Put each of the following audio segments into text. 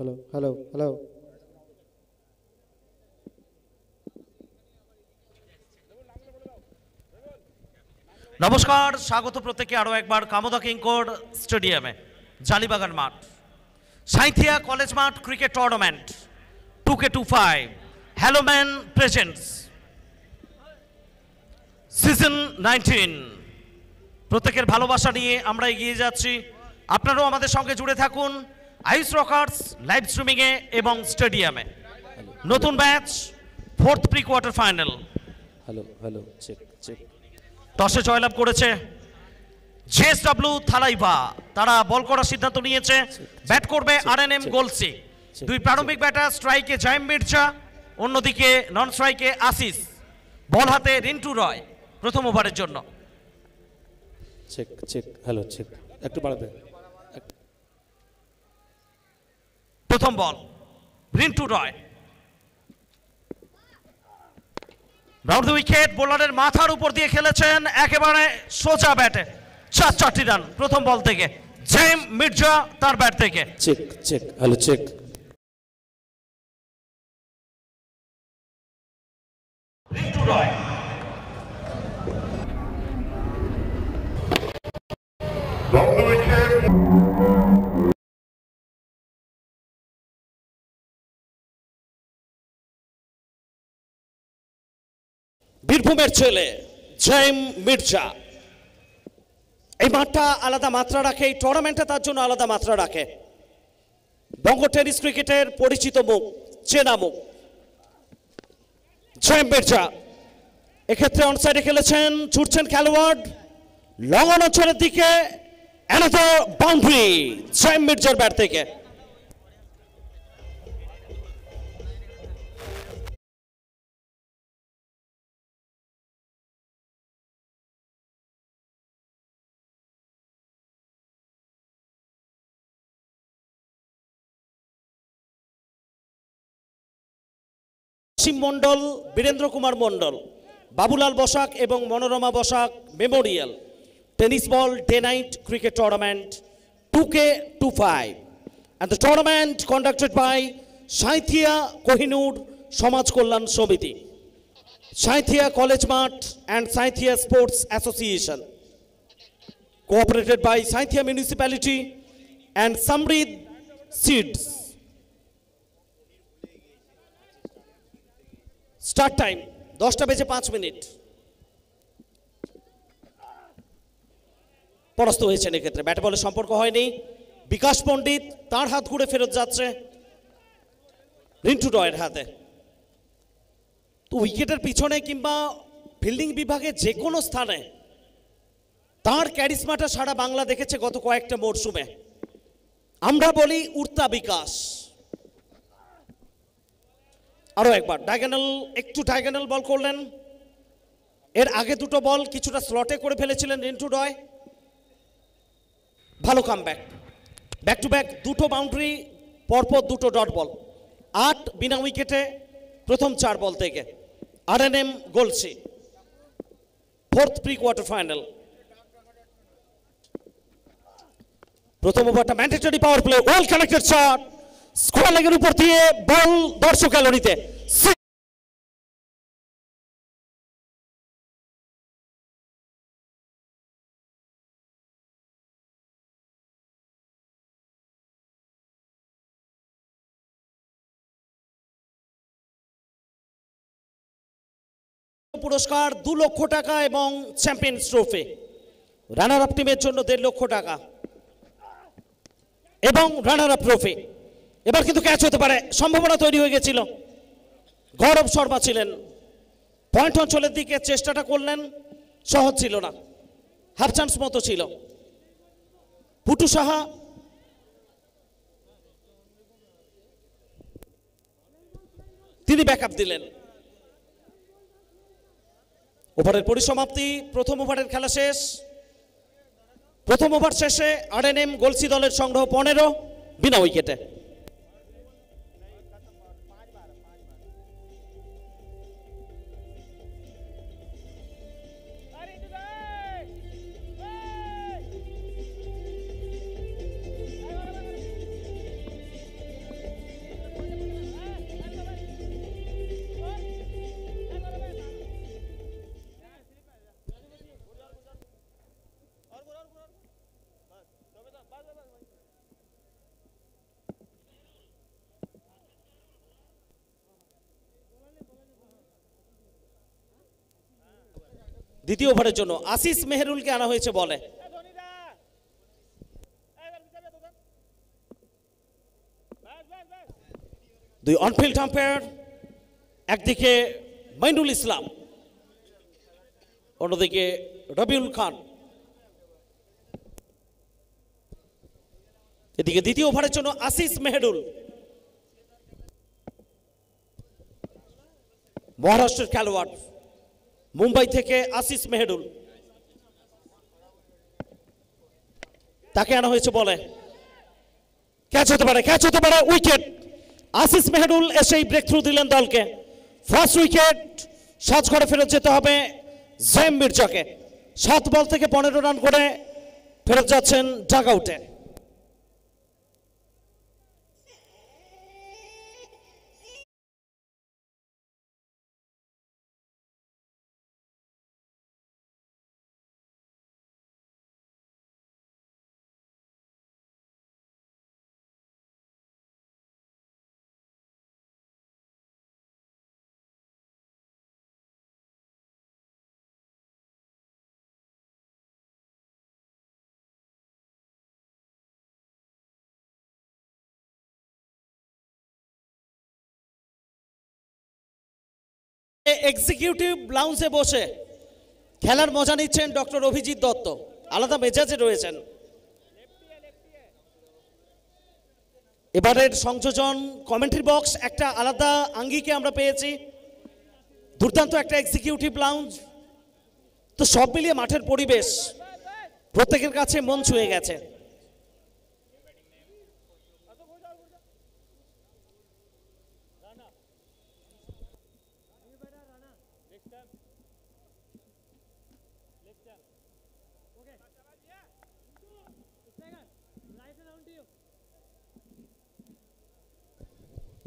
Hello hello hello. নমস্কার, স্বাগত প্রত্যেকে আরও একবার কামোদা কিংকোড স্টেডিয়ামে, জালিবাগান মাঠ, সাঁইথিয়া কলেজ মাঠ cricket tournament 2K25 hello man presents season 19। প্রত্যেকের ভালোবাসা নিয়ে আমরা এগিয়ে যাচ্ছি। আপনারাও আমাদের সঙ্গে জুড়ে থাকুন আইস রকার্স লাইভ স্ট্রিমিংয়ে এবং স্টেডিয়ামে। নতুন match, fourth pre quarter final. Hello hello check check. টসে জয়লাভ করেছে জেএসডব্লিউ থালাইভা। তারা বল করার সিদ্ধান্ত নিয়েছে। ব্যাট করবে আরএনএম গোলসি। দুই প্রারম্ভিক ব্যাটার, স্ট্রাইকে জাইম মির্জা, অন্যদিকে নন স্ট্রাইকে আসিস। বল হাতে রিন্টু রয় প্রথম ওভারের জন্য। চেক চেক হ্যালো চেক, একটু বাড়াবে। প্রথম বল রিন্টু রয়, রাউন্ড দ্য উইকেট। বোলারের মাথার উপর দিয়ে খেলেছেন একেবারে সোজা ব্যাটে। 4 রান প্রথম বল থেকে। জাইম মির্জা তার ব্যাট থেকে। Check check hello check. Rintu Roy বীরভূমের ছেলে জাইম মির্জা। এই মাঠটা আলাদা মাত্রা রাখে, এই টুর্নামেন্টে তার জন্য আলাদা মাত্রা রাখে। বঙ্গ টেনিস ক্রিকেটের পরিচিত মুখ, চেনা মুখ জাইম মির্জা। এক্ষেত্রে অনসাইডে খেলেছেন, ছুটছেন খেলোয়াড় লং অন অঞ্চলের দিকে। অ্যানাদার বাউন্ডারি জাইম মির্জার ব্যাট থেকে। অসীম মণ্ডল, বীরেন্দ্র কুমার মণ্ডল, বাবুলাল বসাক এবং Manorama Basak Memorial tennis ball day night cricket tournament 2K25 and the tournament conducted by Sainthia Kohinoor সমাজ কল্যাণ সমিতি, সাঁইথিয়া কলেজ মাঠ and Sainthia sports association, cooperated by Sainthia municipality and Samrid Seeds. Start time 10:05। পরাস্ত হয়েছেন এক্ষেত্রে, ব্যাট বলের সম্পর্ক হয়নি। বিকাশ পণ্ডিত, তার হাত ঘুরে ফেরত যাচ্ছে রিন্টু রয়ের হাতে। তো উইকেটের পিছনে কিংবা ফিল্ডিং বিভাগে যে কোনো স্থানে তার ক্যারিসমাটা সারা বাংলা দেখেছে গত কয়েকটা মরশুমে। আমরা বলি উড়তা বিকাশ। আরো একবার ডায়াগোনাল, একটু ডায়াগোনাল বল করলেন। এর আগে দুটো বল কিছুটা স্লটে করে ফেলেছিলেন রিন্টু রয়। ভালো কামব্যাক, ব্যাক টু ব্যাক দুটো বাউন্ডারি, পরপর দুটো ডট বল। 8 বিনা উইকেটে প্রথম 4 বল থেকে। আরএনএম গোলসি, ফোর্থ প্রি কোয়ার্টার ফাইনাল। প্রথম ওভারটা mandatory power play, well connected shot, square লেগের উপর দিয়ে বল দর্শক গ্যালারিতে। পুরস্কার 2 লক্ষ টাকা এবং চ্যাম্পিয়ন্স ট্রফি। রানার আপ টিমের জন্য 1.5 লক্ষ টাকা এবং রানার আপ ট্রফি। এবার কিন্তু ক্যাচ হতে পারে, সম্ভাবনা তৈরি হয়ে গেছিল। গৌরব শর্মা ছিলেন পয়েন্ট অঞ্চলের দিকে, চেষ্টাটা করলেন, সহজ ছিল না, হাফ চান্স মতো ছিল। পুটু সাহা তিনি ব্যাকআপ দিলেন। ওভারের পরিসমাপ্তি, প্রথম ওভারের খেলা শেষ। প্রথম ওভার শেষে আরএনএম গোলসি দলের সংগ্রহ 15 বিনা উইকেটে। দ্বিতীয় ওভারের জন্য আশিস মেহেরুলকে আনা হয়েছে বলে। দুই অনফিল্ড আম্পায়ার, একদিকে মাইনুল ইসলাম, অন্যদিকে রবিউল খান। এদিকে দ্বিতীয় ওভারের জন্য আশিস মেহেরুল, মহারাষ্ট্রের খেলোয়াড়, মুম্বাই থেকে আশিস মেহেরুল, তাকে আনা হয়েছে বলে। ক্যাচ হতে পারে, ক্যাচ হতে পারে, উইকেট। আশিস মেহেরুল এসেই ব্রেক থ্রু দিলেন দলকে। ফার্স্ট উইকেট, সাজঘরে ফেরত যেতে হবে জেম মির্জাকে। 7 বল থেকে 15 রান করে ফেরত যাচ্ছেন ডাগ আউটে। এক্সিকিউটিভ লাউঞ্জে বসে খেলার মজা নিচ্ছেন ডক্টর অভিজিৎ দত্ত, আলাদা মেজাজে রয়েছেন। এবারের সংযোজন কমেন্ট্রি বক্স একটা আলাদা আঙ্গিকে আমরা পেয়েছি, দুর্দান্ত একটা এক্সিকিউটিভ লাউঞ্জ। তো সব মিলিয়ে মাঠের পরিবেশ প্রত্যেকের কাছে মন ছুঁয়ে গেছে।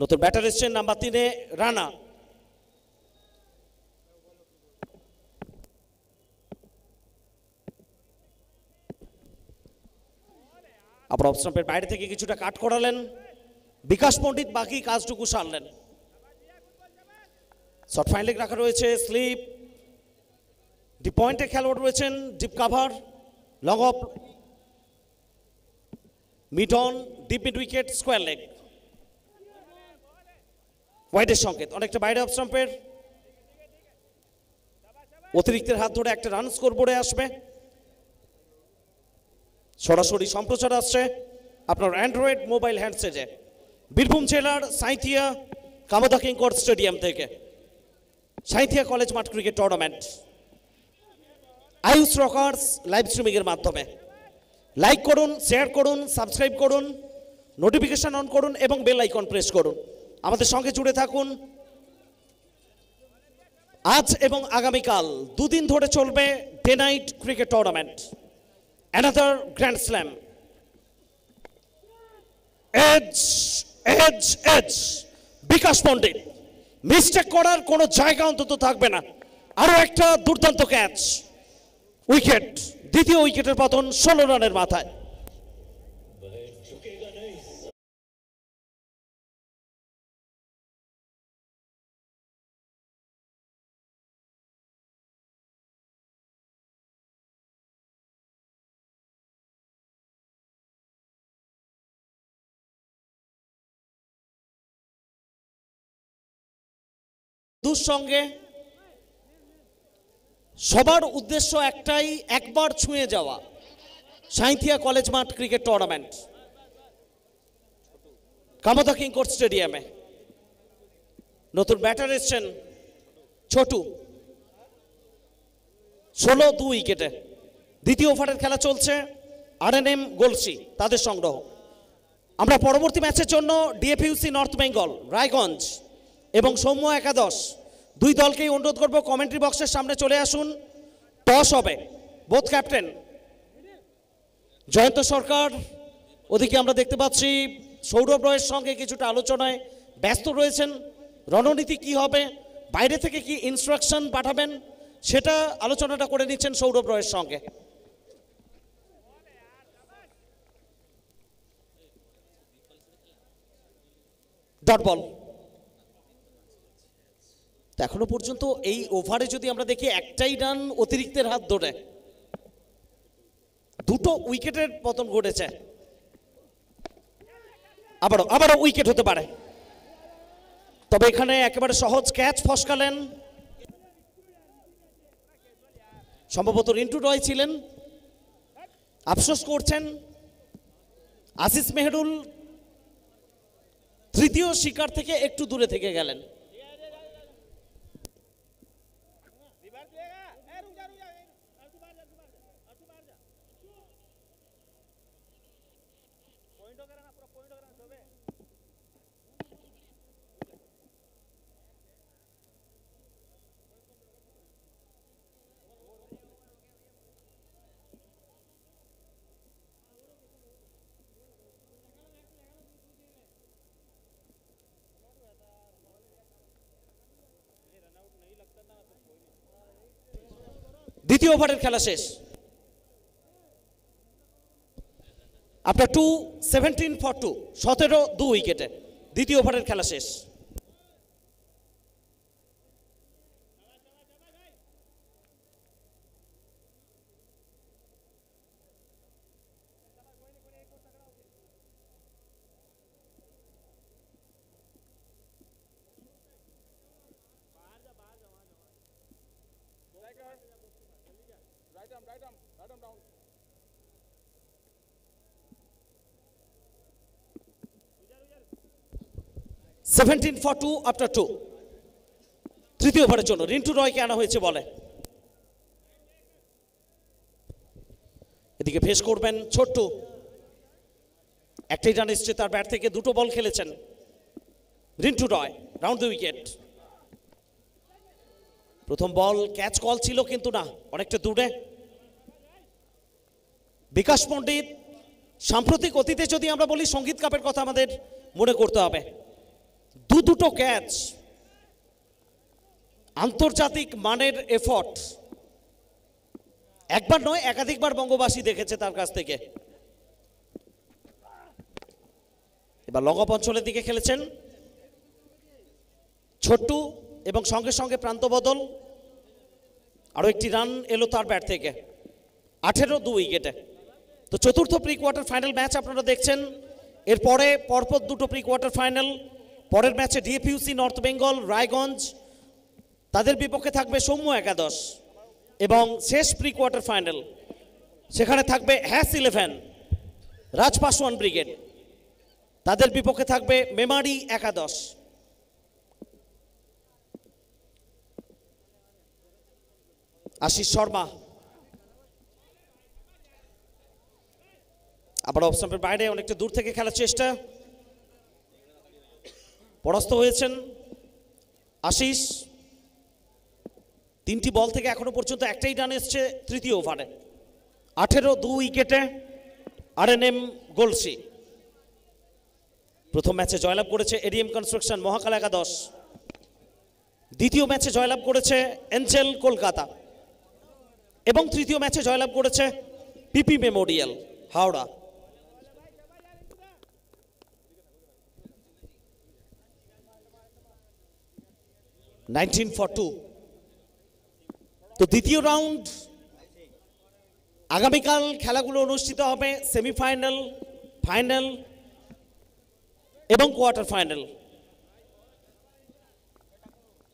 নতুন ব্যাটার এসছেন নাম্বার 3-এ রানা। আবার অফ স্টাম্পের বাইরে থেকে কিছুটা কাট করালেন বিকাশ পণ্ডিত, বাকি কাজটুকু সারলেন। শর্ট ফাইন লেগ রাখা রয়েছে, স্লিপ, ডিপ পয়েন্টে খেলোয়াড় রয়েছেন, deep cover, long off, mid on, deep mid wicket, square leg. ওয়াইডের সংকেত, অনেকটা বাইরে অফ স্টাম্পের। অতিরিক্তের হাত ধরে একটা রান স্কোর বোর্ডে আসবে। সরাসরি সম্প্রচার আসছে আপনার অ্যান্ড্রয়েড মোবাইল হ্যান্ডসেটে বীরভূম জেলার সাঁইথিয়া কামদা কিংকর স্টেডিয়াম থেকে। সাঁইথিয়া কলেজ মাঠ cricket tournament Ayush rockers live স্ট্রিমিংয়ের মাধ্যমে। লাইক করুন, শেয়ার করুন, সাবস্ক্রাইব করুন, নোটিফিকেশন অন করুন এবং বেল আইকন প্রেস করুন। আমাদের সঙ্গে জুড়ে থাকুন। আজ এবং আগামীকাল দুদিন ধরে চলবে day night cricket tournament, another grand slam. Edge edge edge Bikash Pandit, mistake করার কোনো জায়গা অন্তত থাকবে না। আরো একটা দুর্দান্ত ক্যাচ, উইকেট। দ্বিতীয় উইকেটের পতন 16 রানের মাথায়। সঙ্গে সবার উদ্দেশ্য একটাই, একবার ছুঁয়ে যাওয়া সাঁইথিয়া কলেজ মাঠ ক্রিকেট টুর্নামেন্ট কামদা কিংকর স্টেডিয়ামে। নতুন ব্যাটার এসছেন ছোটু, 16 2 উইকেটে। দ্বিতীয় ওভারের খেলা চলছে RNM গলসি, তাদের সংগ্রহ। আমরা পরবর্তী ম্যাচের জন্য ডিএফইউসি নর্থ বেঙ্গল, রায়গঞ্জ এবং সৌম্য একাদশ দুই দলকেই অনুরোধ করব কমেন্ট্রি বক্সের সামনে চলে আসুন। টস হবে, বোথ ক্যাপ্টেন। জয়ন্ত সরকার ওদিকে আমরা দেখতে পাচ্ছি সৌরভ রয়ের সঙ্গে কিছুটা আলোচনায় ব্যস্ত রয়েছেন। রণনীতি কি হবে, বাইরে থেকে কি ইনস্ট্রাকশন পাঠাবেন, সেটা আলোচনাটা করে নিচ্ছেন সৌরভ রয়ের সঙ্গে। ডট বল, তো এখনো পর্যন্ত এই ওভারে যদি আমরা দেখি একটাই রান অতিরিক্তের হাত ধরে, দুটো উইকেটের পতন ঘটেছে। আবারও উইকেট হতে পারে, তবে এখানে একেবারে সহজ ক্যাচ ফসকালেন, সম্ভবত রিন্টু রয় ছিলেন। আফসোস করছেন আশিস মেহরুল, তৃতীয় শিকার থেকে একটু দূরে থেকে গেলেন। দ্বিতীয় ওভারের খেলা শেষ। আপনার 17 for 2, 17 উইকেটে দ্বিতীয় ওভারের খেলা শেষ। Right arm down. 17 for 2 after 2, তৃতীয় ওভারের জন্য রিন্টু রয়কে আনা হয়েছে বলে। এদিকে ফেস করবেন ছোট্টু, একটাই রান এসছে তার ব্যাট থেকে, দুটো বল খেলেছেন রিন্টু রয়, রাউন্ড দ্য উইকেট। প্রথম বল ক্যাচ কল ছিল কিন্তু না, অনেকটা দূরে। বিকাশ পণ্ডিত, সাম্প্রতিক অতীতে যদি আমরা বলি সঙ্গীত কাপের কথা আমাদের মনে করতে হবে। দুটো ক্যাচ, আন্তর্জাতিক মানের এফর্ট, একবার নয় একাধিকবার বঙ্গবাসী দেখেছে তার কাছ থেকে। এবার লং অফ অঞ্চলের দিকে খেলেছেন ছোট্টু এবং সঙ্গে সঙ্গে প্রান্ত বদল, আরও একটি রান এলো তার ব্যাট থেকে, 18 উইকেটে। তো চতুর্থ প্রি কোয়ার্টার ফাইনাল ম্যাচ আপনারা দেখছেন। এরপরে পরপর দুটো প্রি কোয়ার্টার ফাইনাল, পরের ম্যাচে ডিএফইউসি নর্থ বেঙ্গল রায়গঞ্জ, তাদের বিপক্ষে থাকবে সৌম্য একাদশ, এবং শেষ প্রি কোয়ার্টার ফাইনাল সেখানে থাকবে হ্যাস 11 রাজপাসওয়ান ব্রিগেড, তাদের বিপক্ষে থাকবে মেমারি একাদশ। আশিস শর্মা আবার অফ স্টাম্পের বাইরে অনেকটা দূর থেকে খেলার চেষ্টা, পরাস্ত হয়েছেন আশিস। 3টি বল থেকে এখনো পর্যন্ত একটাই রান এসছে তৃতীয় ওভারে, 18 উইকেটে আরএনএম গোলসি। প্রথম ম্যাচে জয়লাভ করেছে এডিএম কনস্ট্রাকশন মহাকাল একাদশ, দ্বিতীয় ম্যাচে জয়লাভ করেছে এঞ্জেল কলকাতা, এবং তৃতীয় ম্যাচে জয়লাভ করেছে PP memorial Howrah. Nineteen for 2। তো দ্বিতীয় রাউন্ড, আগামীকাল খেলাগুলো অনুষ্ঠিত হবে সেমিফাইনাল, ফাইনাল এবং কোয়ার্টার ফাইনাল।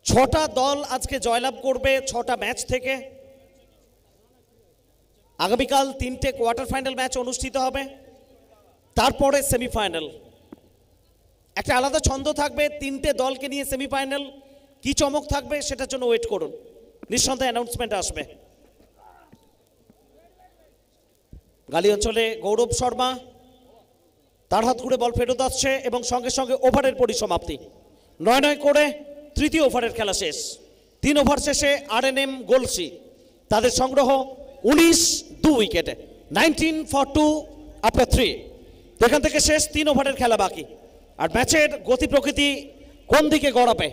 6টা দল আজকে জয়লাভ করবে 6টা ম্যাচ থেকে। আগামীকাল 3টে কোয়ার্টার ফাইনাল ম্যাচ অনুষ্ঠিত হবে, তারপরে সেমিফাইনাল। একটা আলাদা ছন্দ থাকবে 3টে দলকে নিয়ে সেমিফাইনাল, কি চমক থাকবে সেটার জন্য ওয়েট করুন, নিঃসন্দেহে অ্যানাউন্সমেন্ট আসবে। গালি অঞ্চলে গৌরব শর্মা, তার হাত ঘুরে বল ফেরত আসছে এবং সঙ্গে সঙ্গে ওভারের পরিসমাপ্তি। 9 করে তৃতীয় ওভারের খেলা শেষ। 3 ওভার শেষে আরএনএম গোলসি, তাদের সংগ্রহ 19 উইকেটে, 19 for 2 after 3। এখান থেকে শেষ 3 ওভারের খেলা বাকি। আর ম্যাচের গতি প্রকৃতি কোন দিকে গড়াবে,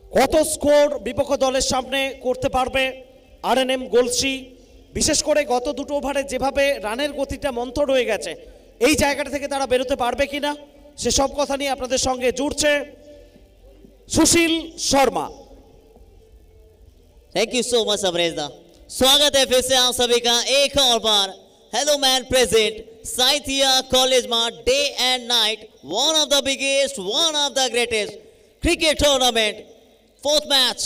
কত স্কোর বিপক্ষ দলের সামনে করতে পারবে আরএনএম গোলসি, বিশেষ করে গত দুটো ওভারে যেভাবে রানের গতিটা মন্থর হয়ে গেছে, এই জায়গাটা থেকে তারা বেরোতে পারবে কিনা, সেসব কথা নিয়ে আপনাদের সঙ্গে জুড়ছে Sushil Sharma. Thank you so much Amresh da. स्वागत है फिर से आप सभी का एक और बार hello man present Sainthia college मार्ट day and night one of the biggest one of the greatest cricket tournament fourth match.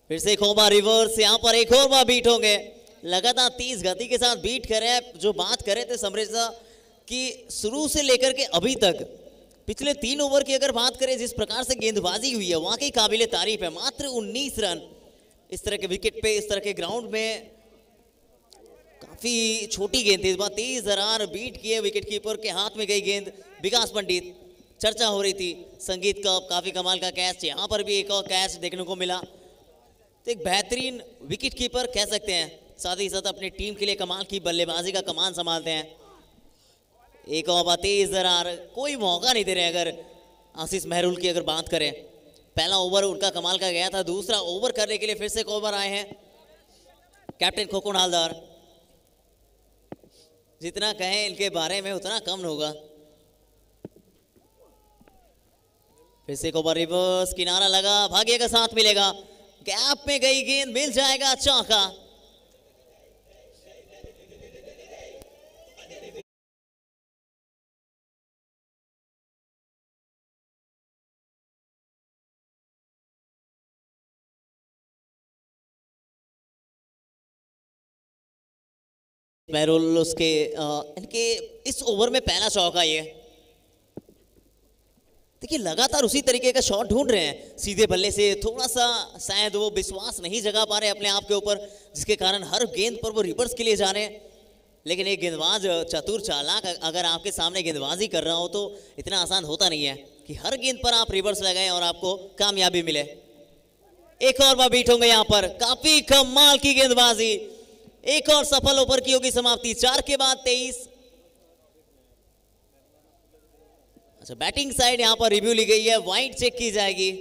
फिर से एक और बार रिवर्स, यहाँ पर एक और बार बीट होंगे। लगातार तेज गति के साथ बीट कर रहे हैं। जो बात कर रहे थे समरेश दा कि शुरू से लेकर के अभी तक पिछले 3 ओवर की अगर बात करें जिस प्रकार से गेंदबाजी हुई है वाकई काबिले तारीफ है। मात्र 19 रन इस तरह के विकेट पे, इस तरह के ग्राउंड में काफी छोटी गेंद थी। इस बार 23 रन बीट किए विकेट कीपर के हाथ में गई गेंद। विकास पंडित, चर्चा हो रही थी संगीत का काफी कमाल का कैच, यहाँ पर भी एक और कैच देखने को मिला। तो एक बेहतरीन विकेट कीपर कह सकते हैं, साथ ही साथ अपनी टीम के लिए कमाल की बल्लेबाजी का कमान संभालते हैं। एक और 23 रन, कोई मौका नहीं दे रहे। अगर आशीष महरुल की अगर बात करें, पहला ओवर उनका कमाल का गया था, दूसरा ओवर करने के लिए फिर से एक ओवर आए हैं कैप्टन खोखन हालदार। जितना कहें इनके बारे में उतना कम होगा। फिर से एक ओवर रिवर्स, किनारा लगा, भाग्य का साथ मिलेगा, गैप में गई गेंद, मिल जाएगा चौका। महरुल उसके इनके इस ओवर में पहला चौका ये। देखिए लगातार उसी तरीके का शॉट ढूंढ रहे हैं सीधे बल्ले से। थोड़ा सा शायद वो विश्वास नहीं जगा पा रहे अपने आप के ऊपर, जिसके कारण हर गेंद पर वो रिवर्स के लिए जा रहे हैं। लेकिन एक गेंदबाज चतुर चालाक अगर आपके सामने गेंदबाजी कर रहा हो तो इतना आसान होता नहीं है कि हर गेंद पर आप रिवर्स लगाएं और आपको कामयाबी मिले। एक और बार बीट होंगे यहाँ पर, काफी कमाल की गेंदबाजी। एक और सफल ओवर की होगी समाप्ति। 4 के बाद 23। अच्छा, बैटिंग साइड यहां पर रिव्यू ली गई है, वाइड चेक की जाएगी।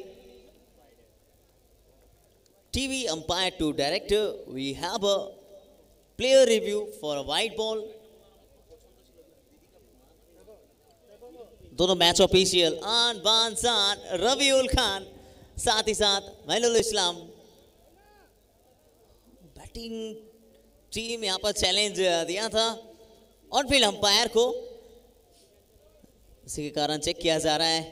TV umpire to director, we have a player review for a wide ball. दोनों मैच ऑफिशियल आन बानसान रविउल खान, साथ ही साथ महलुल इस्लाम। बैटिंग टीम यहां पर चैलेंज दिया था ऑन फील्ड अंपायर को, इसी के कारण चेक किया जा रहा है।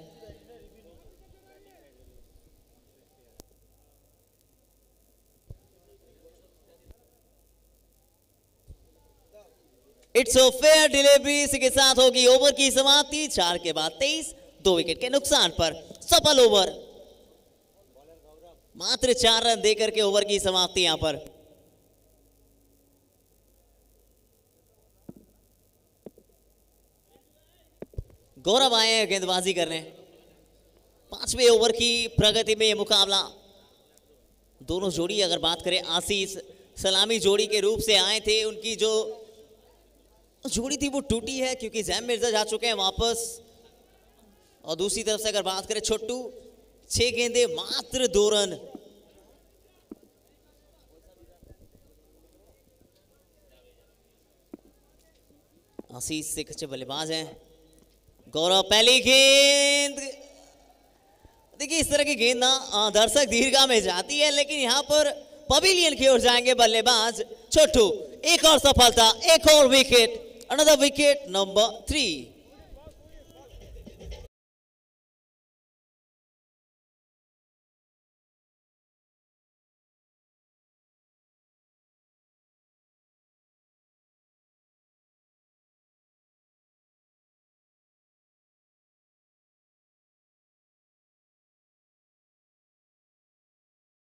इट्स अ फेयर डिलीवरी, इसी के साथ होगी ओवर की समाप्ति। 4 के बाद 23, 2 विकेट के नुकसान पर सफल ओवर। मात्र 4 रन देकर के ओवर की समाप्ति यहां पर। गौरव आए हैं गेंदबाजी करने। 5वें ओवर की प्रगति में यह मुकाबला। दोनों जोड़ी अगर बात करें, आशीष सलामी जोड़ी के रूप से आए थे, उनकी जो जोड़ी थी वो टूटी है क्योंकि जैम मिर्जा जा चुके हैं वापस। और दूसरी तरफ से अगर बात करें छोटू, 6 गेंदे मात्र 2 रन। आशीष से अच्छे बल्लेबाज हैं। गौरव पहली गेंद, देखिए इस तरह की गेंद ना दर्शक दीर्घा में जाती है, लेकिन यहां पर पवेलियन की ओर जाएंगे बल्लेबाज छोटू। एक और सफलता, एक और wicket, another wicket number 3।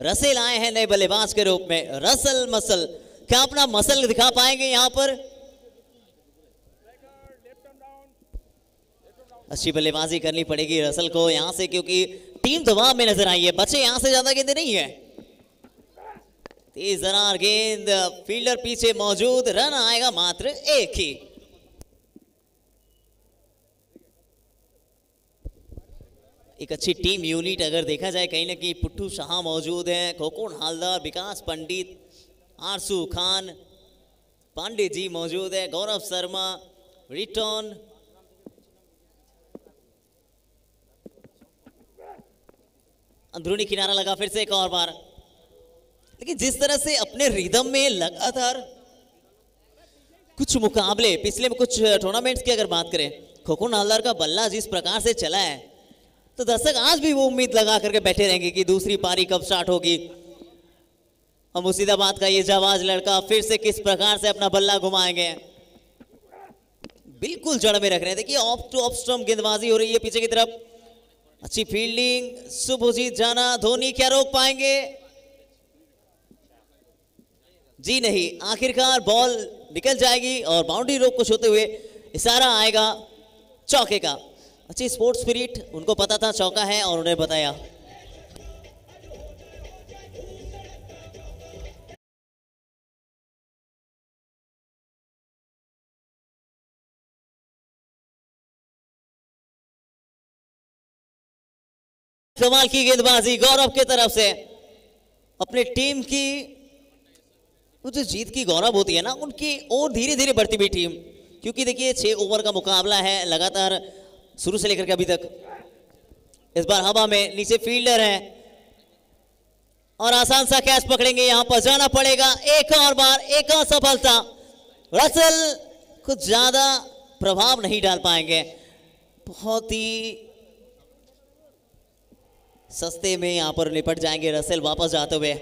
Russell आए हैं नए बल्लेबाज के रूप में। रसल मसल, क्या अपना मसल दिखा पाएंगे यहां पर? अच्छी बल्लेबाजी करनी पड़ेगी रसल को यहां से, क्योंकि टीम दबाव में नजर आई है। बच्चे यहां से ज्यादा गेंदे नहीं है। 30 रन गेंद, फील्डर पीछे मौजूद, रन आएगा मात्र 1 ही। एक अच्छी टीम यूनिट अगर देखा जाए, कहीं ना कहीं पुट्टू शाह मौजूद हैं, खोखन हालदार, विकास पंडित, आरसू खान, पांडे जी मौजूद है, गौरव शर्मा, रिटर्न, अंदरूनी किनारा लगा फिर से एक और बार, लेकिन जिस तरह से अपने रिदम में लगातार कुछ मुकाबले पिछले कुछ टूर्नामेंट्स की अगर बात करें, खोखन हवलदार का बल्ला जिस प्रकार से चला है, तो दर्शक आज भी वो उम्मीद लगा करके बैठे रहेंगे कि दूसरी पारी कब स्टार्ट होगी। और मुर्शिदाबाद का ये जाबाज लड़का फिर से किस प्रकार से अपना बल्ला घुमाएंगे, बिल्कुल जड़ में रख रहे हैं। देखिए ऑफ टू ऑफ स्टंप गेंदबाजी हो रही है पीछे की तरफ, अच्छी फील्डिंग, शुभजीत जाना, धोनी क्या रोक पाएंगे? जी नहीं, आखिरकार बॉल निकल जाएगी और बाउंड्री रोक को छूते हुए इशारा आएगा चौके का। अच्छी स्पोर्ट्स स्पिरिट, उनको पता था चौका है और उन्हें बताया। कमाल की गेंदबाजी गौरव की तरफ से, अपने टीम की वो जो जीत की गौरव होती है ना, उनकी और धीरे धीरे बढ़ती हुई टीम, क्योंकि देखिए 6 ओवर का मुकाबला है लगातार शुरू से लेकर के अभी तक। इस बार हवा में नीचे फील्डर है और आसान सा कैच पकड़ेंगे, यहां पर जाना पड़ेगा एक और बार, एक और सफलता। रसल कुछ ज्यादा प्रभाव नहीं डाल पाएंगे, बहुत ही सस्ते में यहां पर निपट जाएंगे रसेल वापस जाते हुए।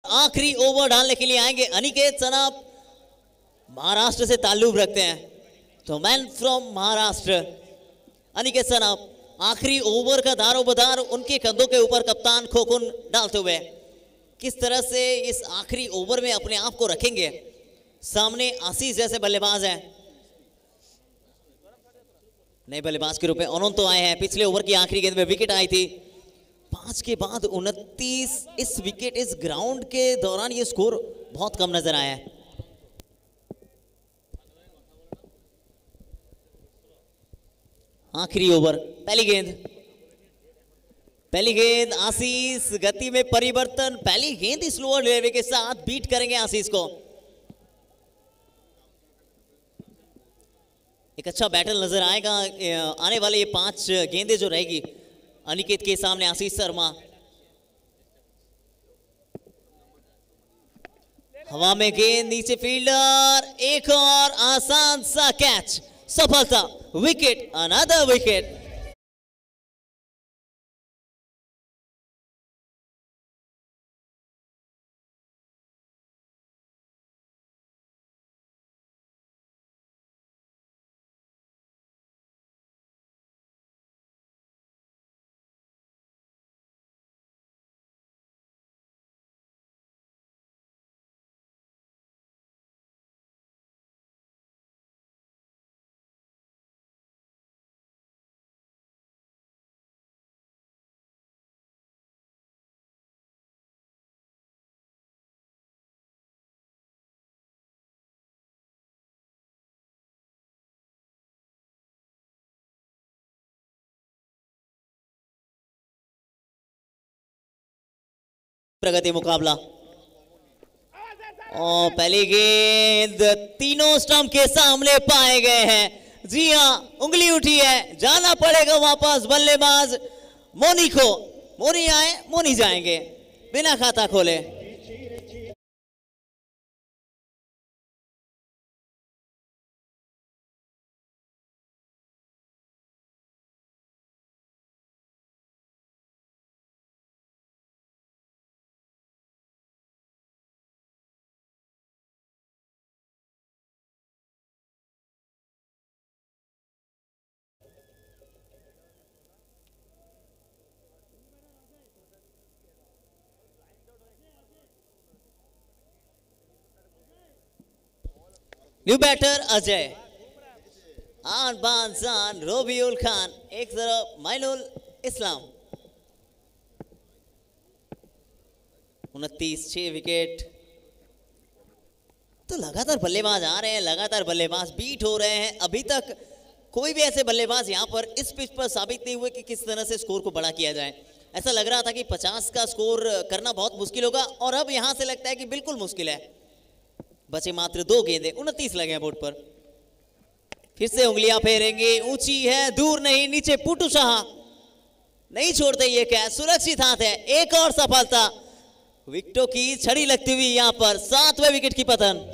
आखिरी ओवर डालने के लिए आएंगे अनिकेत सनाप, महाराष्ट्र से ताल्लुक रखते हैं, तो मैन फ्रॉम महाराष्ट्र अनिकेत सनाप। आखिरी ओवर का दारोमदार उनके कंधों के ऊपर कप्तान खोखन डालते हुए किस तरह से इस आखिरी ओवर में अपने आप को रखेंगे। सामने आशीष जैसे बल्लेबाज हैं, नए बल्लेबाज के रूप में अनंत तो आए हैं। पिछले ओवर की आखिरी गेंद में विकेट आई थी, 5 के बाद 29। इस विकेट इस ग्राउंड के दौरान ये स्कोर बहुत कम नजर आया है। आखिरी ओवर, पहली गेंद आशीष, गति में परिवर्तन, पहली गेंद इस स्लोअर लेवे के साथ बीट करेंगे आशीष को। एक अच्छा बैटल नजर आएगा आने वाले ये 5 गेंदें जो रहेगी अनिकेत के सामने। आशीष शर्मा हवा में गेंद, नीचे फील्डर, एक और आसान सा कैच, सफलता, विकेट, अनदर विकेट। प्रगति मुकाबला और पहली गेंद तीनों स्टंप के सामने पाए गए हैं। जी हां, उंगली उठी है, जाना पड़ेगा वापस बल्लेबाज मोनी को। मोनी आए, मोनी जाएंगे, बिना खाता खोले। न्यू बैटर अजय, आन बान जान रोबिउल खान, एक तरफ माइनुल इस्लाम। 29, 6 विकेट तो लगातार बल्लेबाज आ रहे हैं, लगातार बल्लेबाज बीट हो रहे हैं। अभी तक कोई भी ऐसे बल्लेबाज यहाँ पर इस पिच पर साबित नहीं हुए कि किस तरह से स्कोर को बड़ा किया जाए। ऐसा लग रहा था कि 50 का स्कोर करना बहुत मुश्किल होगा और अब यहाँ से लगता है कि बिल्कुल मुश्किल है। बचे मात्र 2 गेंदे, 29 लगे हैं बोर्ड पर। फिर से उंगलियां फेरेंगे, ऊंची है, दूर नहीं, नीचे पुटू शाह नहीं छोड़ते ये कैच, सुरक्षित हाथ है। एक और सफलता, विकेटों की छड़ी लगती हुई यहाँ पर 7वें विकेट की पतन।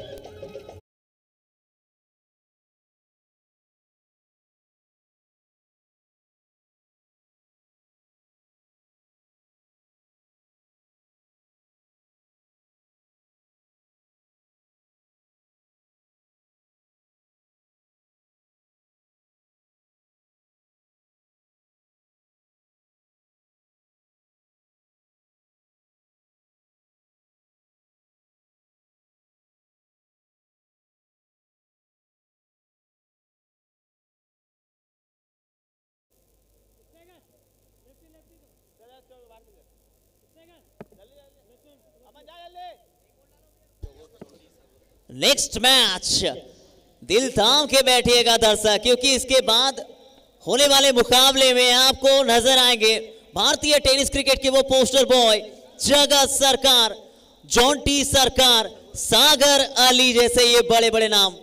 नेक्स्ट मैच दिल थाम के बैठिएगा दर्शक, क्योंकि इसके बाद होने वाले मुकाबले में आपको नजर आएंगे भारतीय टेनिस क्रिकेट के वो पोस्टर बॉय जगत सरकार, जॉन्टी सरकार, सागर अली जैसे ये बड़े बड़े नाम।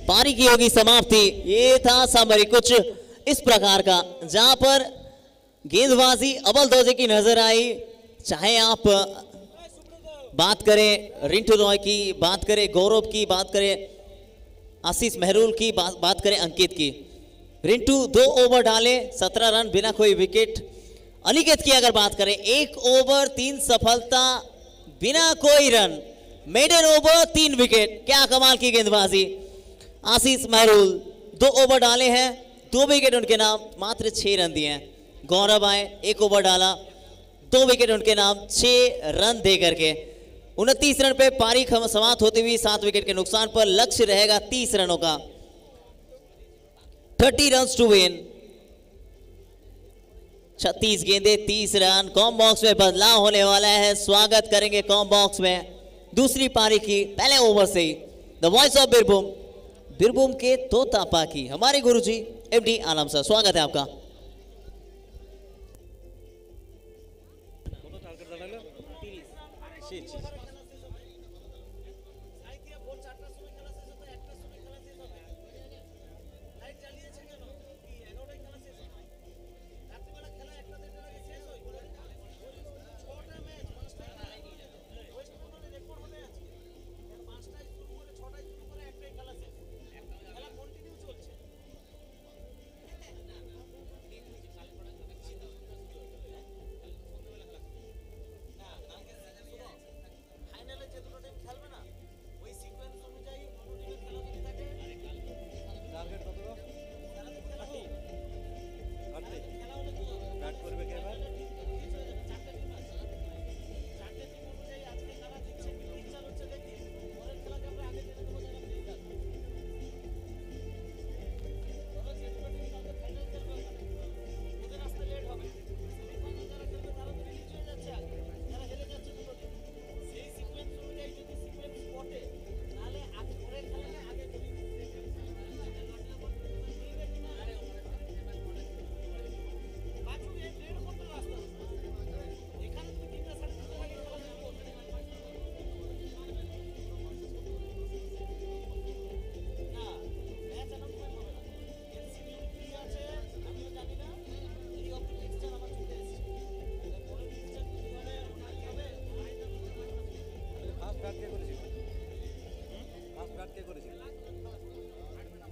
पारी की होगी समाप्ति। ये था समरी कुछ इस प्रकार का, जहां पर गेंदबाजी अव्वल दर्जे की नजर आई। चाहे आप बात करें रिंटू रॉय की, बात करें गौरव की, बात करें आशीष मेहरुल की, बात करें अंकित की। रिंटू 2 ओवर डाले, 17 रन बिना कोई विकेट। अनिकेत की अगर बात करें 1 ओवर 3 सफलता बिना कोई रन, मेडन ओवर 3 विकेट। क्या कमाल की गेंदबाजी। आशीष मेहरुल 2 ओवर डाले हैं, 2 विकेट उनके नाम, मात्र 6 रन दिए हैं। गौरव आए, 1 ओवर डाला, 2 विकेट उनके नाम, 6 रन दे करके 29 रन पे पारी समाप्त होती हुई 7 विकेट के नुकसान पर। लक्ष्य रहेगा 30 रनों का, 30 रन टू विन। 36 गेंदे 30 रन। कॉम बॉक्स में बदलाव होने वाला है, स्वागत करेंगे कॉम बॉक्स में दूसरी पारी की पहले ओवर से ही। The voice of Birbhum, Birbhum के तोतापा की हमारे गुरुजी एमडी आलम सर, स्वागत है आपका।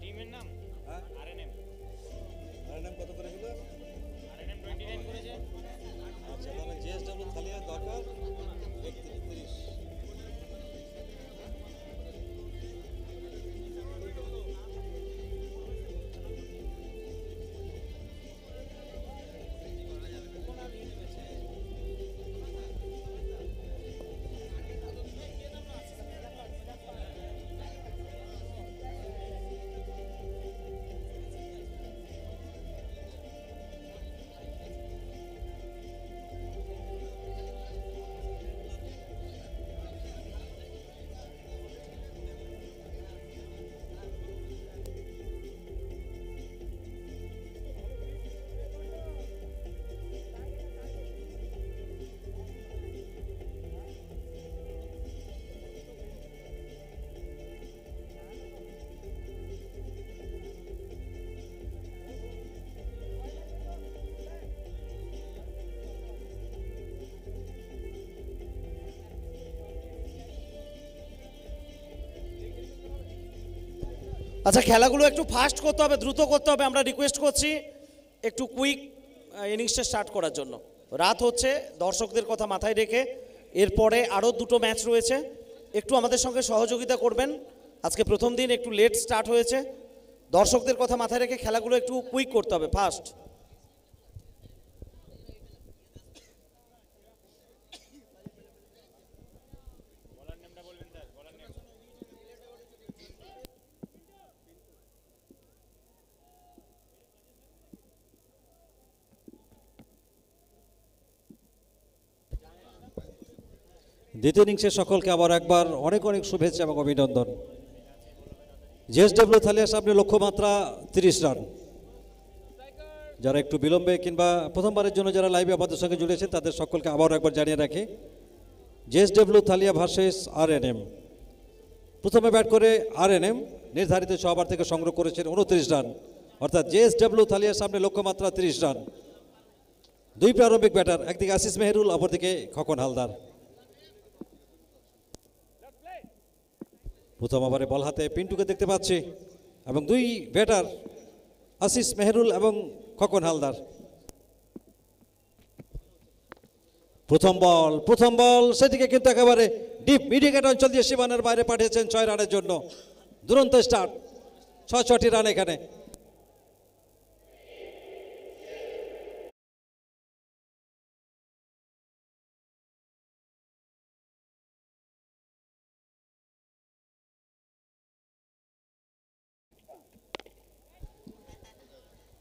টিমের নাম আরএনএম কত করে ছিল আচ্ছা, খেলাগুলো একটু ফাস্ট করতে হবে, দ্রুত করতে হবে। আমরা রিকোয়েস্ট করছি একটু কুইক ইনিংসটা স্টার্ট করার জন্য। রাত হচ্ছে, দর্শকদের কথা মাথায় রেখে এরপরে আরও দুটো ম্যাচ রয়েছে, একটু আমাদের সঙ্গে সহযোগিতা করবেন। আজকে প্রথম দিন একটু লেট স্টার্ট হয়েছে, দর্শকদের কথা মাথায় রেখে খেলাগুলো একটু কুইক করতে হবে, ফাস্ট। দ্বিতীয় ইনিংসে সকলকে আবার একবার অনেক অনেক শুভেচ্ছা এবং অভিনন্দন। জেএসডব্লিউ থালিয়ার সামনে লক্ষ্যমাত্রা 30 রান। যারা একটু বিলম্বে কিংবা প্রথমবারের জন্য যারা লাইভে আমাদের সঙ্গে জুড়েছেন তাদের সকলকে আবার একবার জানিয়ে রাখি, জেএসডব্লিউ থালিয়া ভার্সেস আরএনএম। প্রথমে ব্যাট করে আরএনএম নির্ধারিত 6 ওভার থেকে সংগ্রহ করেছেন 29 রান, অর্থাৎ জেএসডব্লিউ থালিয়ার সামনে লক্ষ্যমাত্রা 30 রান। দুই প্রারম্ভিক ব্যাটার, একদিকে আসিস মেহরুল, অপরদিকে খোকন হালদার। প্রথম ওভারে বল হাতে পিন্টুকে দেখতে পাচ্ছি এবং দুই ব্যাটার আসিস মেহরুল এবং খোকন হালদার। প্রথম বল সেটিকে কিন্তু একেবারে ডিপ মিডিয়েট অঞ্চল দিয়ে সীমানার বাইরে পাঠিয়েছেন 6 রানের জন্য। দুরন্ত স্টার্ট, 6টি রান এখানে।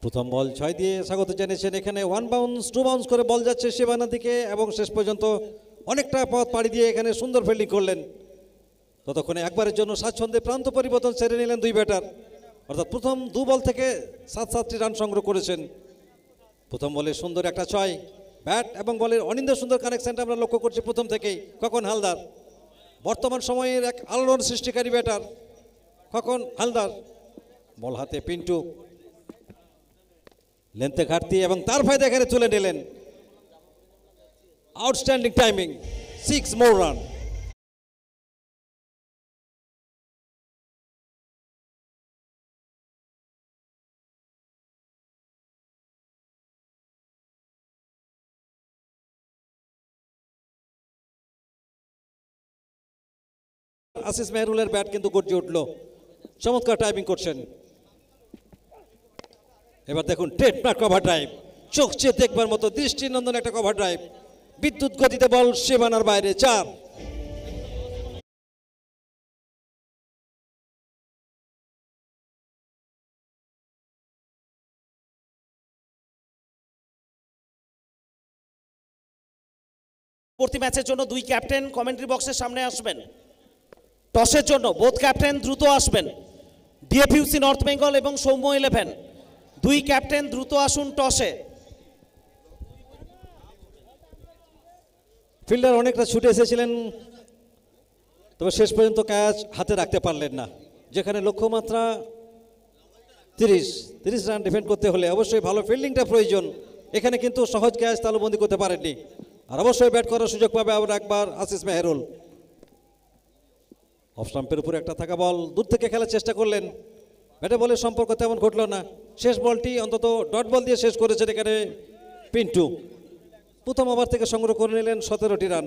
প্রথম বল 6 দিয়ে স্বাগত জানিয়েছেন। এখানে 1 বাউন্স 2 বাউন্স করে বল যাচ্ছে সীমানা দিকে এবং শেষ পর্যন্ত অনেকটা পথ পাড়ি দিয়ে এখানে সুন্দর ফিল্ডিং করলেন। ততক্ষণে একবারের জন্য স্বাচ্ছন্দ্যে প্রান্ত পরিবর্তন সেরে নিলেন দুই ব্যাটার, অর্থাৎ প্রথম 2 বল থেকে 7-7টি রান সংগ্রহ করেছেন। প্রথম বলে সুন্দর একটা 6, ব্যাট এবং বলের অনিন্দ সুন্দর কানেকশনটা আমরা লক্ষ্য করছি প্রথম থেকেই। খোকন হালদার বর্তমান সময়ের এক আলোড়ন সৃষ্টিকারী ব্যাটার খোকন হালদার। বল হাতে পিন্টু, লেন্থে ঘাটতি এবং তার ফায়দা এখানে তুলে নিলেন। আউটস্ট্যান্ডিং টাইমিং, 6 মোর রান। আসিস মেহরুলের ব্যাট কিন্তু গর্জে উঠল, চমৎকার টাইমিং করছেন। এবার দেখুন ট্রেডমার্ক কভার ড্রাইভ, চোখ চেয়ে দেখবার মতো দৃষ্টিনন্দন একটা কভার ড্রাইভ। বিদ্যুৎ গতিতে বল সীমানার বাইরে, 4। পরবর্তী ম্যাচের জন্য দুই ক্যাপ্টেন কমেন্ট্রি বক্সের সামনে আসবেন। টসের জন্য বোথ ক্যাপ্টেন দ্রুত আসবেন। ডিএফইউসি নর্থ বেঙ্গল এবং সৌম্য 11 দুই ক্যাপ্টেন দ্রুত আসুন টসে। ফিল্ডার অনেকটা ছুটে এসেছিলেন, তবে শেষ পর্যন্ত ক্যাচ হাতে রাখতে পারলেন না। যেখানে লক্ষ্যমাত্রা 30 রান ডিফেন্ড করতে হলে অবশ্যই ভালো ফিল্ডিংটা প্রয়োজন। এখানে কিন্তু সহজ ক্যাচ তালুবন্দি করতে পারেননি, আর অবশ্যই ব্যাট করার সুযোগ পাবে আবার একবার আসিস মেহরুল। অফ স্টাম্পের উপরে একটা থাকা বল দূর থেকে খেলার চেষ্টা করলেন, ব্যাটে বলের সম্পর্ক তেমন ঘটল না। শেষ বলটি অন্তত ডট বল দিয়ে শেষ করেছেন এখানে পিন্টু প্রথম ওভার থেকে সংগ্রহ করে নিলেন 17টি রান,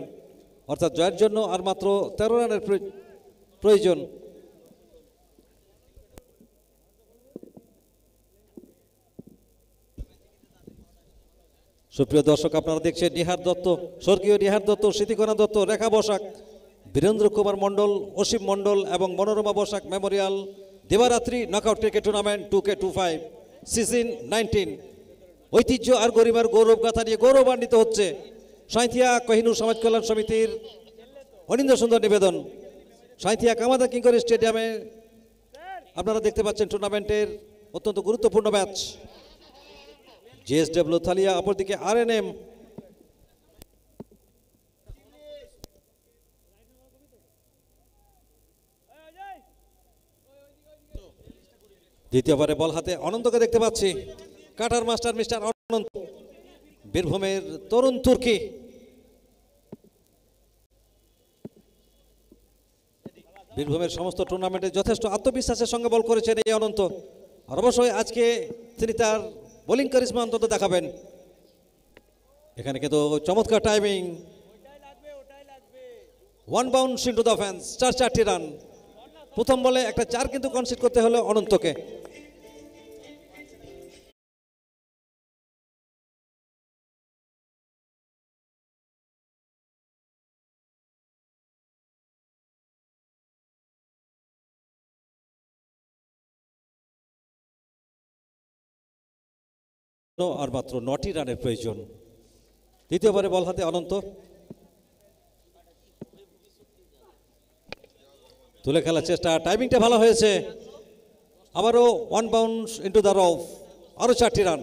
অর্থাৎ জয়ের জন্য আর মাত্র 13 রানের প্রয়োজন। সুপ্রিয় দর্শক, আপনারা দেখছেন নিহার দত্ত, স্বর্গীয় নিহার দত্ত, স্মৃতিকণা দত্ত, রেখা বসাক, বীরেন্দ্র কুমার মণ্ডল, অসীম মণ্ডল এবং মনোরমা বসাক মেমোরিয়াল দেবারাত্রি knockout cricket tournament 2K25 season 19 ঐতিহ্য আর গরিমার গৌরব গাথা নিয়ে গৌরবান্বিত হচ্ছে। সাঁইথিয়া কোহিনুর সমাজ কল্যাণ সমিতির অনিন্দ্য সুন্দর নিবেদন। সাঁইথিয়া কামাদা কিঙ্কর স্টেডিয়ামে আপনারা দেখতে পাচ্ছেন টুর্নামেন্টের অত্যন্ত গুরুত্বপূর্ণ ম্যাচ। JSW থালিয়া, অপরদিকে RNM। দ্বিতীয়বারে বল হাতে অনন্তকে দেখতে পাচ্ছি, কাটার মাস্টার মিস্টার অনন্ত, বীরভূমের তরুণ তুর্কি। বীরভূমের সমস্ত টুর্নামেন্টে যথেষ্ট আত্মবিশ্বাসের সঙ্গে বল করেছেন এই অনন্ত, আর অবশ্যই আজকে তিনি তার বোলিং কারিশমা অন্তত দেখাবেন। এখানে কিন্তু চমৎকার timing, 1 bounce into the fence, 4টি রান। প্রথম বলে একটা 4 কিন্তু কনসিড করতে হলো অনন্তকে। আর মাত্র 9টি রানের প্রয়োজন। দ্বিতীয়বারে বল হাতে অনন্ত, তুলে খেলার চেষ্টা, টাইমিংটা ভালো হয়েছে। আবারও 1 বাউন্স ইনটু দ্য রফ, আরো 4টি রান।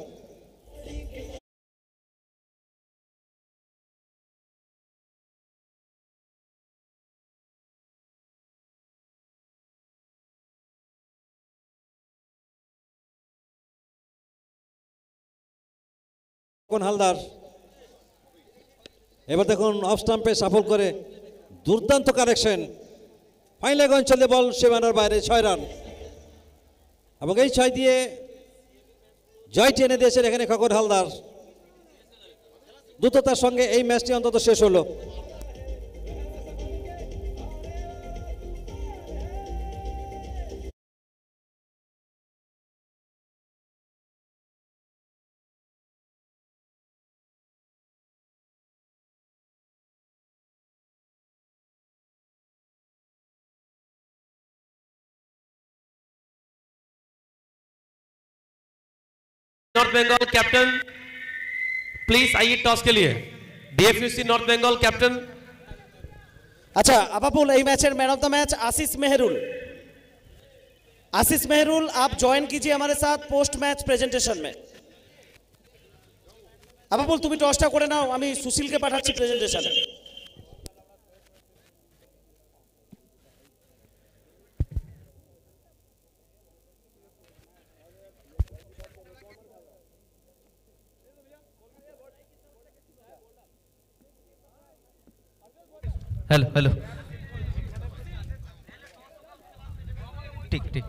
হালদার এবার দেখুন অফ স্টাম্পে সাফল করে দুর্দান্ত কারেকশন, ফাইন লেগ অঞ্চলে বল সীমানার বাইরে, 6 রান। এবং এই 6 দিয়ে জয় টেনে দিয়েছেন এখানে খোকন হালদার। দ্রুততার সঙ্গে এই ম্যাচটি অন্তত শেষ হলো। नॉर्थ बंगाल कैप्टन प्लीज आइए टॉस के लिए। DFUC north Bengal captain. अच्छा আপাপুল, এই ম্যাচের man of the match Ashish Mehrul. Ashish Mehrul, आप ज्वाइन कीजिए हमारे साथ पोस्ट मैच प्रेजेंटेशन में। আপাপুল তুমি টসটা করে নাও, আমি সুশীলকে পাঠাচ্ছি প্রেজেন্টেশনে। हेलो हेलो, ठीक ठीक।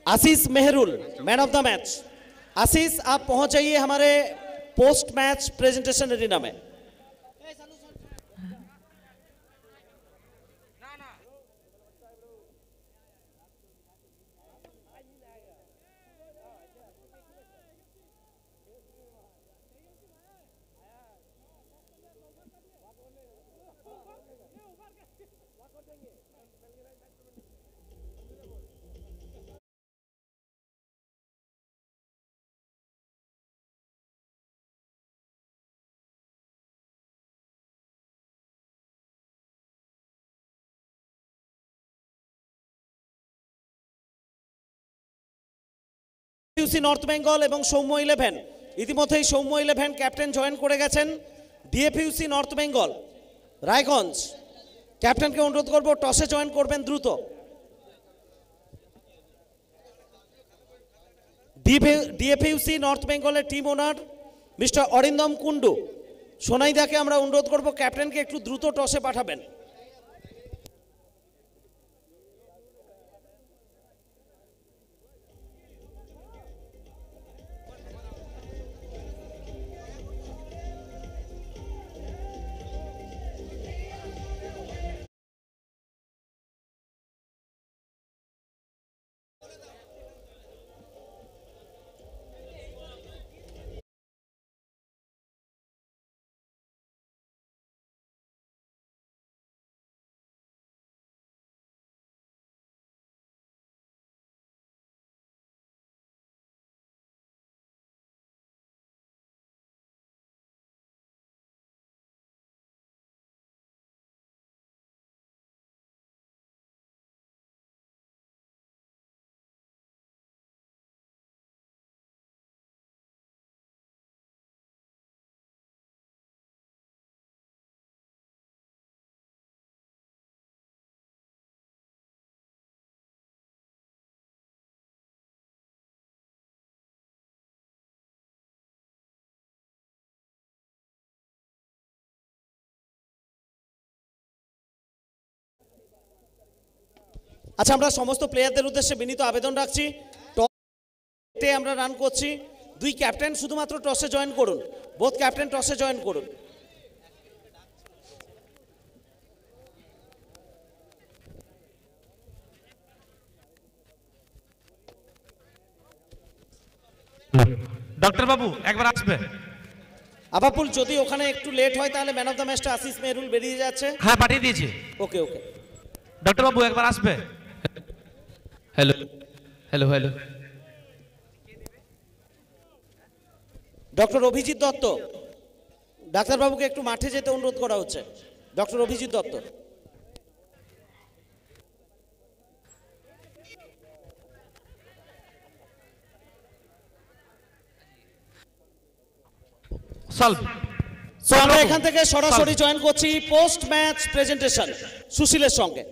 आशीष Mehrul, man of the match. आशीष, आप पहुंच जाइए हमारे पोस्ट मैच प्रेजेंटेशन एरिना में। DFUC নর্থ বেঙ্গল এবং সৌম্য 11 ইতিমধ্যেই সৌম্য 11 ক্যাপ্টেন জয়েন করে গেছেন। DFUC নর্থ বেঙ্গল রায়গঞ্জ ক্যাপ্টেনকে অনুরোধ করব টসে জয়েন করবেন দ্রুত। DFUC নর্থ বেঙ্গলের team owner mister Arindam Kundu সোনাইদাকে আমরা অনুরোধ করব ক্যাপ্টেনকে একটু দ্রুত টসে পাঠাবেন। আচ্ছা, আমরা সমস্ত প্লেয়ারদের উদ্দেশ্যে বিনীত আবেদন রাখছি, টসে আমরা রান করছি, দুই ক্যাপ্টেন শুধুমাত্র টসে জয়েন করুন, বোথ ক্যাপ্টেন টসে জয়েন করুন। ডক্টর বাবু একবার আসবে। আবাপুল, যদি ওখানে একটু লেট হয় তাহলে ম্যান অফ দ্য ম্যাচটা আশিস মেহরুল বেরিয়ে যাচ্ছে। হ্যাঁ পাঠিয়ে দিয়েছি। ওকে ওকে। ডক্টর বাবু একবার আসবে। Hello hello hello. Doctor Abhijit Dutta, ডাক্তারবাবুকে একটু মাঠে যেতে অনুরোধ করা হচ্ছে। Doctor Abhijit Dutta. Solve. So আমরা এখান থেকে সরাসরি জয়েন করছি পোস্ট ম্যাচ প্রেজেন্টেশন সুশীলের সঙ্গে।